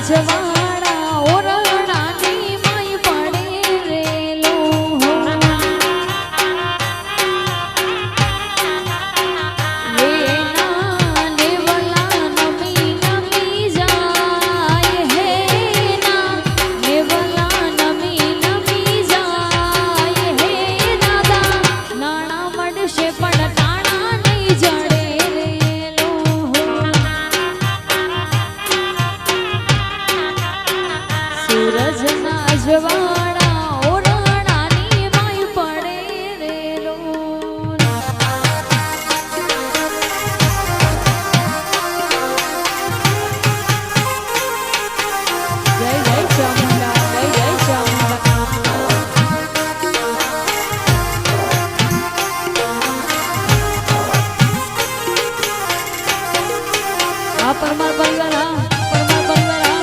અજવાળા ઓરડાની માય પડે રેલો એના નેવલા નમી નમી જાય હે ના નેવલા નમી નમી જાય હે દાદા નાણા મળશે પણ ટાણા નહીં જડે રેલો સૂરજના અજવાળા ઓરડાની માય પડે રેલો જય જય ચામુંડા જય જય ચામુંડા આ પરમાર પરિવાર હા પરમાર પરિવાર હા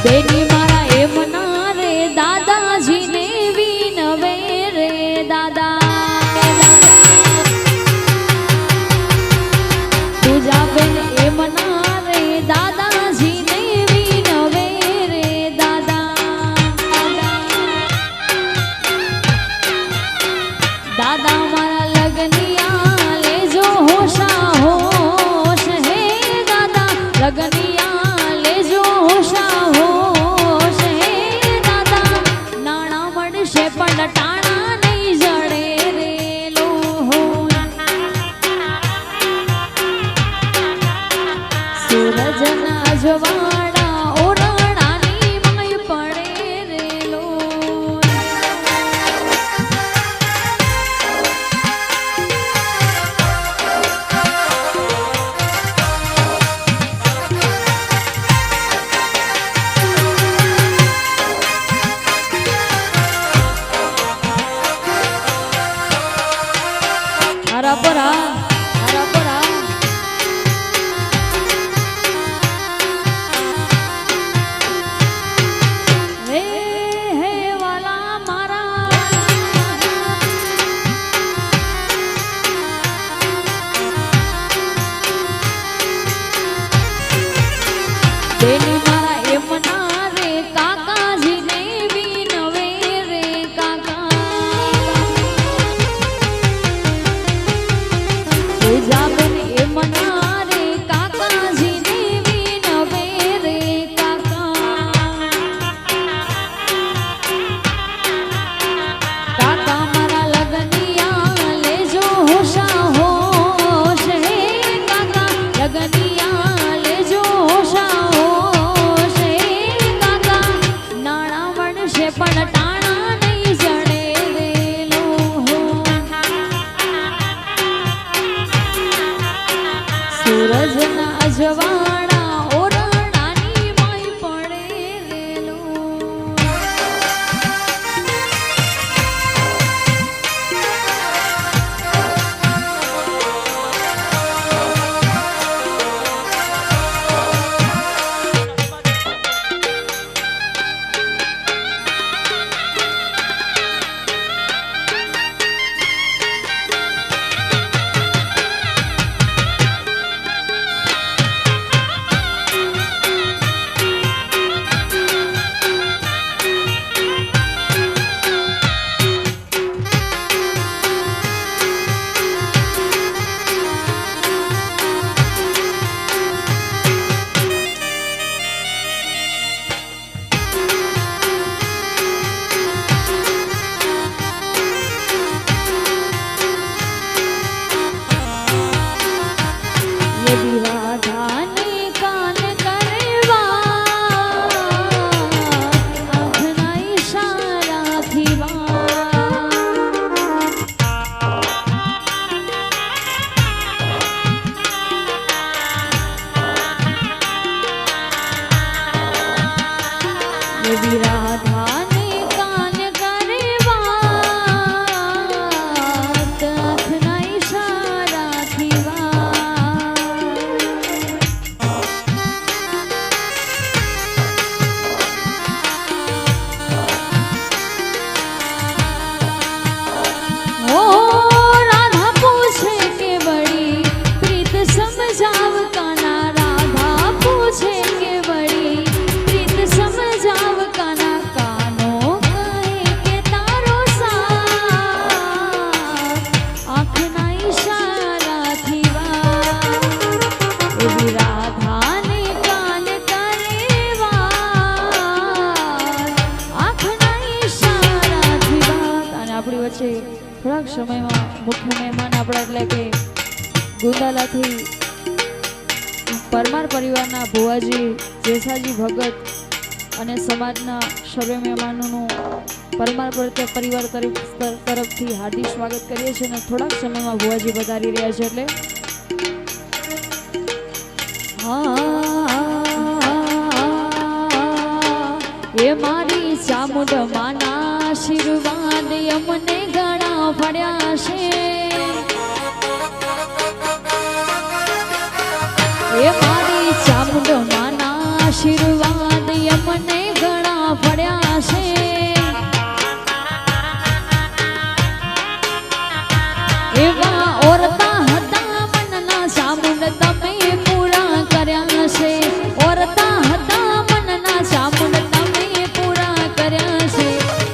બેની મારા એમના રે દાદાજીને વિનવે રે દાદા પૂજા બેન એમના રે દાદાજીને વિનવે રે દાદા દાદા મારા લગનિયા લેજો હોશા હોશ હે દાદા લગનિયા લેજો હોશા હોશ હે દાદા નાણા મળશે પણ ટાણા નહીં જડે રેલો સૂરજના અજવાળા ઓરડાની માય પડે રેલો હરાપરા હરાપરા હે હે વાલા મારા બેની મારા એમના રે કાકાજીને વિનવે રે કાકા પૂજા બેન એમના રે કાકાજીને વિનવે રે કાકા કાકા મારા લગનિયા લેજો હોશા હોશ હે કાકા લગનિયા લેજો હોશા હોશ હે કાકા નાણા મળશે પણ ટાણા નહીં જડે રેલો સૂરજના અજવાળા ઓરડાની માય પડે રેલો યદી રાધાને કાન કરવા આંખના ઈશારાથી યદી રાધાને કાન કરવા એટલે કે ગુંદાલાથી પરમાર પરિવારના ભુવાજી જેસાજી ભગત અને સમાજના સર્વે મહેમાનોનું પરમાર પરિવાર તરફથી હાર્દિક સ્વાગત કરીએ છીએ અને થોડાક સમયમાં ભુવાજી પધારી રહ્યા છે એટલે એ મારી ચામુંડ માના આશીર્વાદ અમને ઘણા પડ્યા છે એ મારી ચામુંડ માના આશીર્વાદ અમને ઘણા પડ્યા છે એવા ઓરતા હતા મનના ચામુંડ તમે પૂરા કર્યા છે ઓરતા હતા મનના ચામુંડ તમે પૂરા કર્યા છે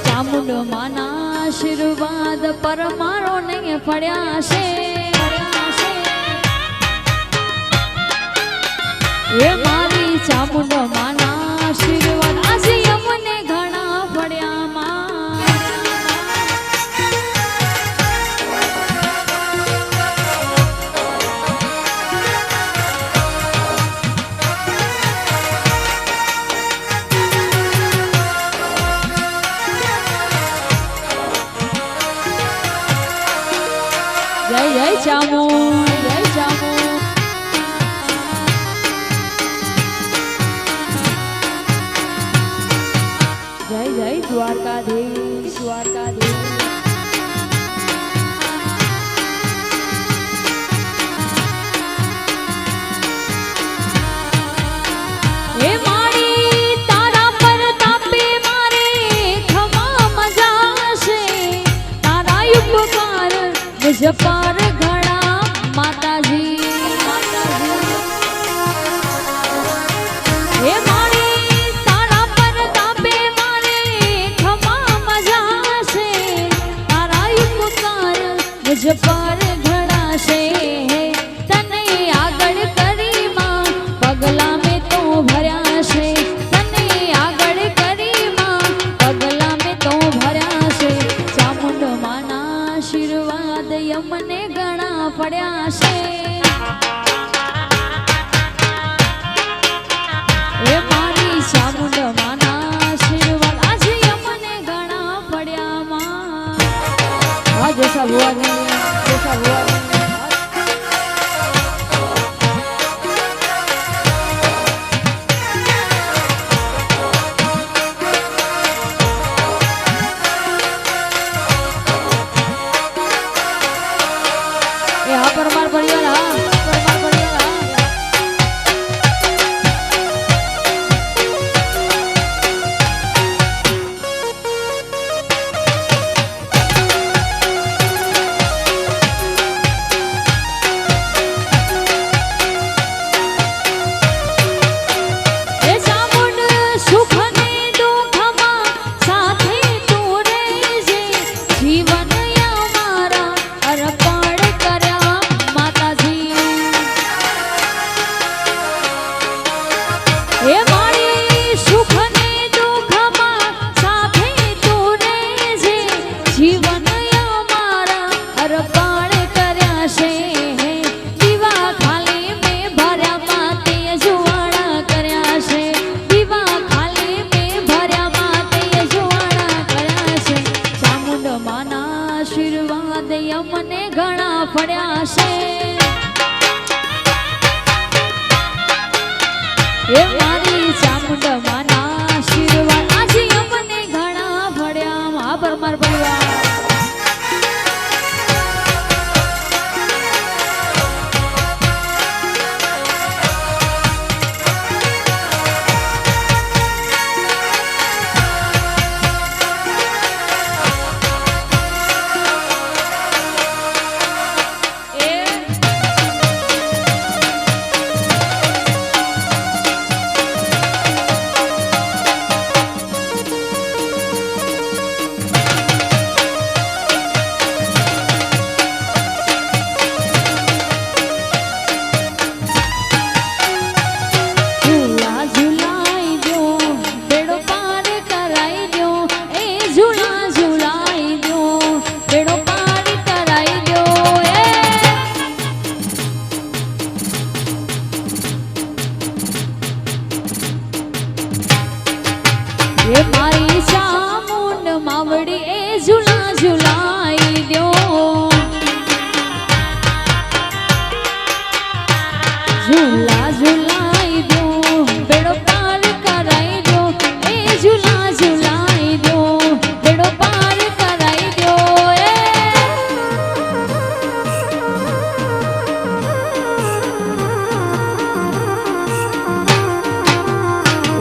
ચામુંડ માના આશીર્વાદ પરમારો નહીં પડ્યા છે એ મારી ચામુંડ માના આશીર્વાદ આજે અમને ઘણા પડ્યા માં જય જય ચામુંડ જય ચામુંડ જય જય દ્વારકાધીશ દ્વારકાધીશ હે મારી તારા પર તાપે મારે ખમા મજા છે તારા ઉપકાર મુજ પર ઘણા માતાજી હે મારી તારા પર તાપે મારે ખમા મજા છે તારા ઉપકાર મુજ પર ઘણા છે તને આગળ કરી માં પગલા મેં તો ભર્યા છે તને આગળ કરી માં પગલા મેં તો ભર્યા છે ચામુંડ માના આશીર્વાદ અમને ઘણા પડ્યા છે એ મારી ચામુંડ માના આશીર્વાદ આજે અમને ઘણા પડ્યા માં હા જેસા ભુવાજી જેસા ભુવાજી એ હા પરમાર પરિવાર હા પરમાર પરિવાર હા એ ચામુંડ સુખ ને દુઃખમાં સાથે તું રહેજે જીવન અમારા અર્પણ કર્યા માતાજી એ મારી સુખ ને દુઃખમાં સાથે તું રહેજે જીવન અમારા અર્પણ કર્યા છે દીવા ખાલી મેં ભર્યા માતે જુવાળા કર્યા છે દીવા ખાલી મેં ભર્યા માતે જુવાળા કર્યા છે ચામુંડ માના આશીર્વાદ અમને ઘણા પડ્યા છે એ મારી ચામુંડ માના આશીર્વાદ આજે અમને ઘણા પડ્યા મા પરમાર પરિવાર એ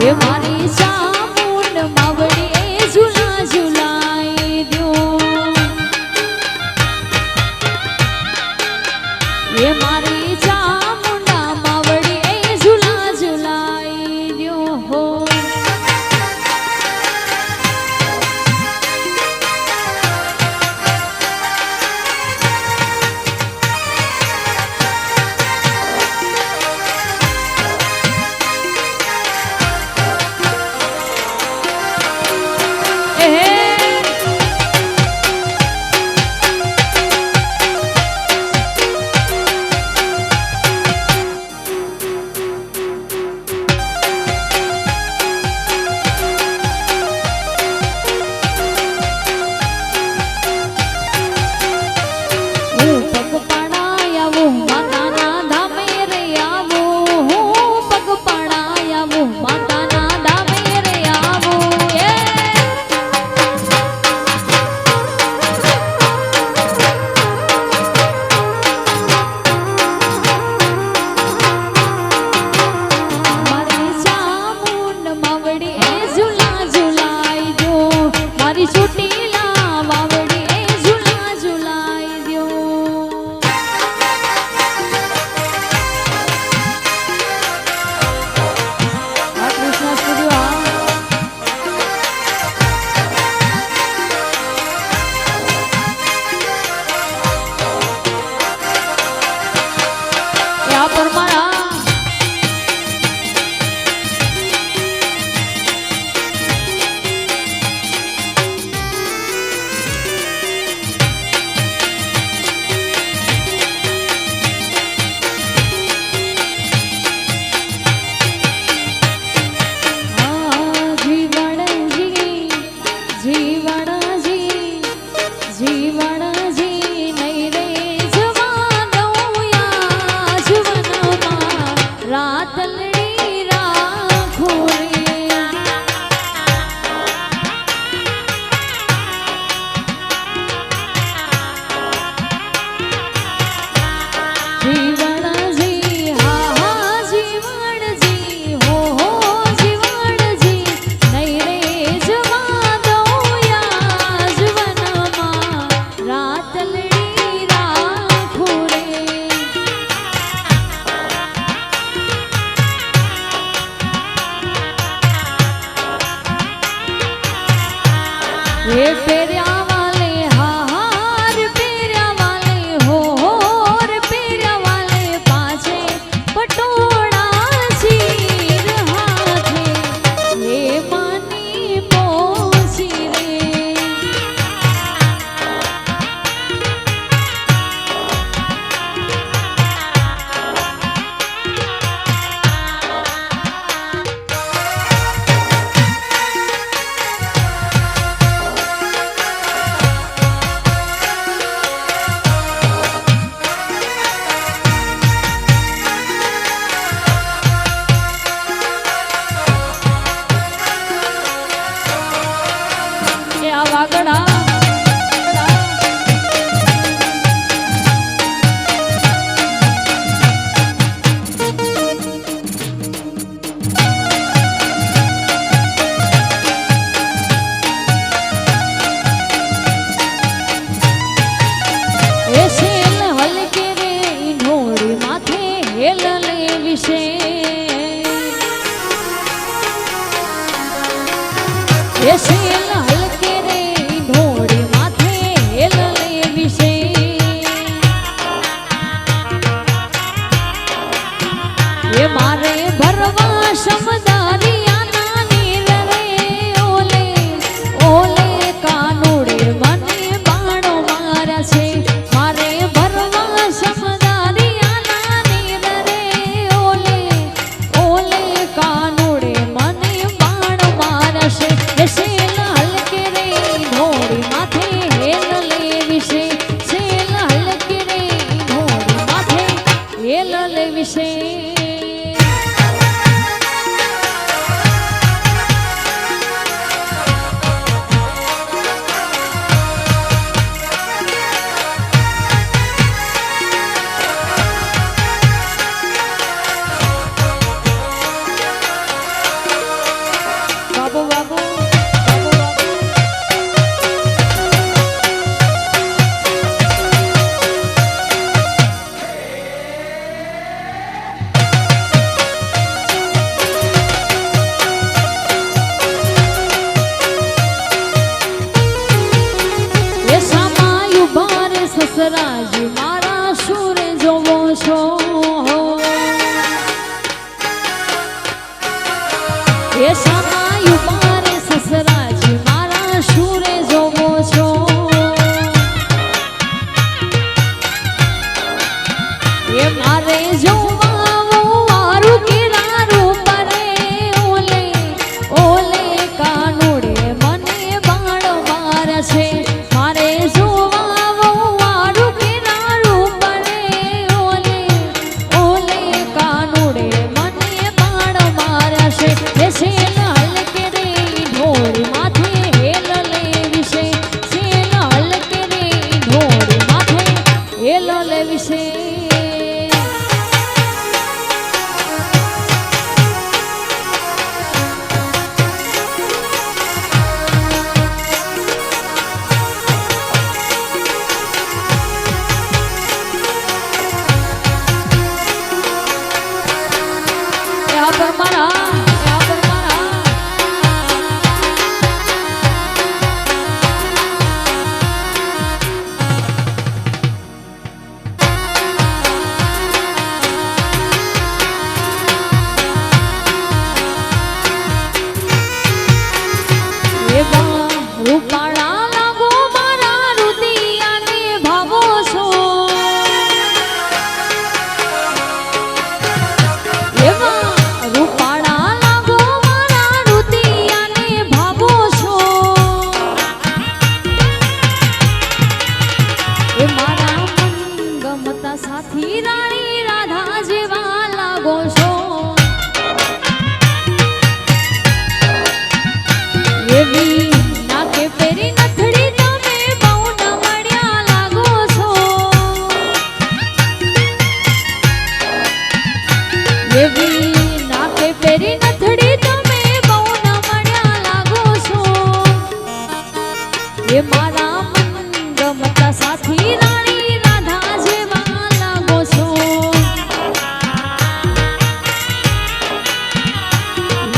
એ મારી ચામુંડ માવડી એ ઝુલા ઝુલાઈ દ્યો એ મારી ચામુંડા માવડી એ ઝુલા ઝુલાઈ દ્યો હો એ મારે જોવાવું વારું કેરારું પરે ઓલે ઓલે કાનુડે મને બાળ મારશે મારે જોવાવું વારું કેરારું પરે ઓલે ઓલે કાનુડે મને બાળ મારશે એ લાલ કે રે ઢોળી માથે હેલ લેવી છે લાલ કે રે ઢોળી માથે હેલ લેવી છે રૂપાળા લાગો મારા રુદિયાને ભાવો છો એવા રૂપાળા લાગો મારા રુદિયાને ભાવો છો એ મારા મન ગમતા સાથી રાણી રાધા જેવા લાગો છો એવી નાકે પેરી નથડી તમે બહુ નમળ્યા લાગો છો એવી નાકે પેરી નથડી તમે બહુ નમળ્યા લાગો છો એ મારા મન ગમતા સાથી રાણી રાધા જેવા લાગો છો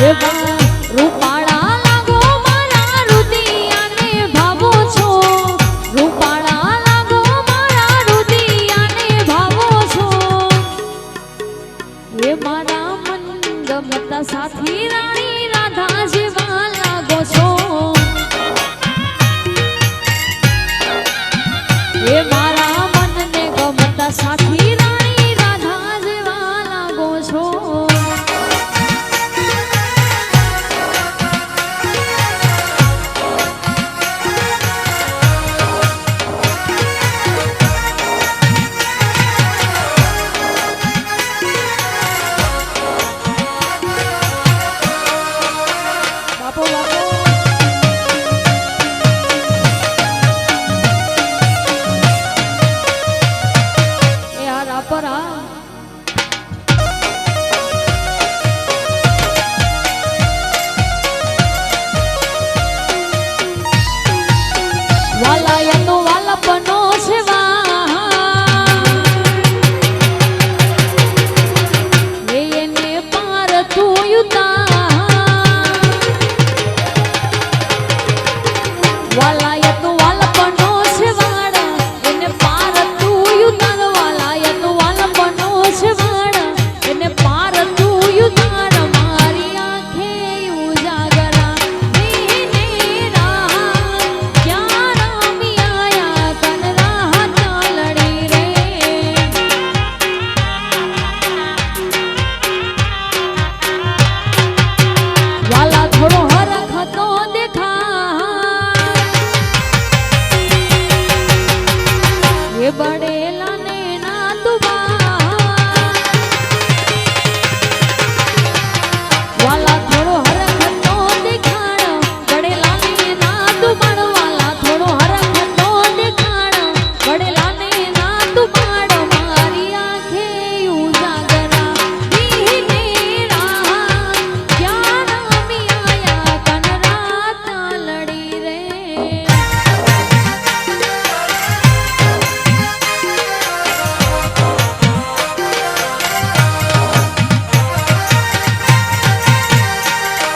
એવા રૂપાળા મારા મન ગમતા સાથી રાણી રાધા જેવા લાગો છો એ મારા મનને ગમતા સાથી રાણી રાધા જેવા લાગો છો પરા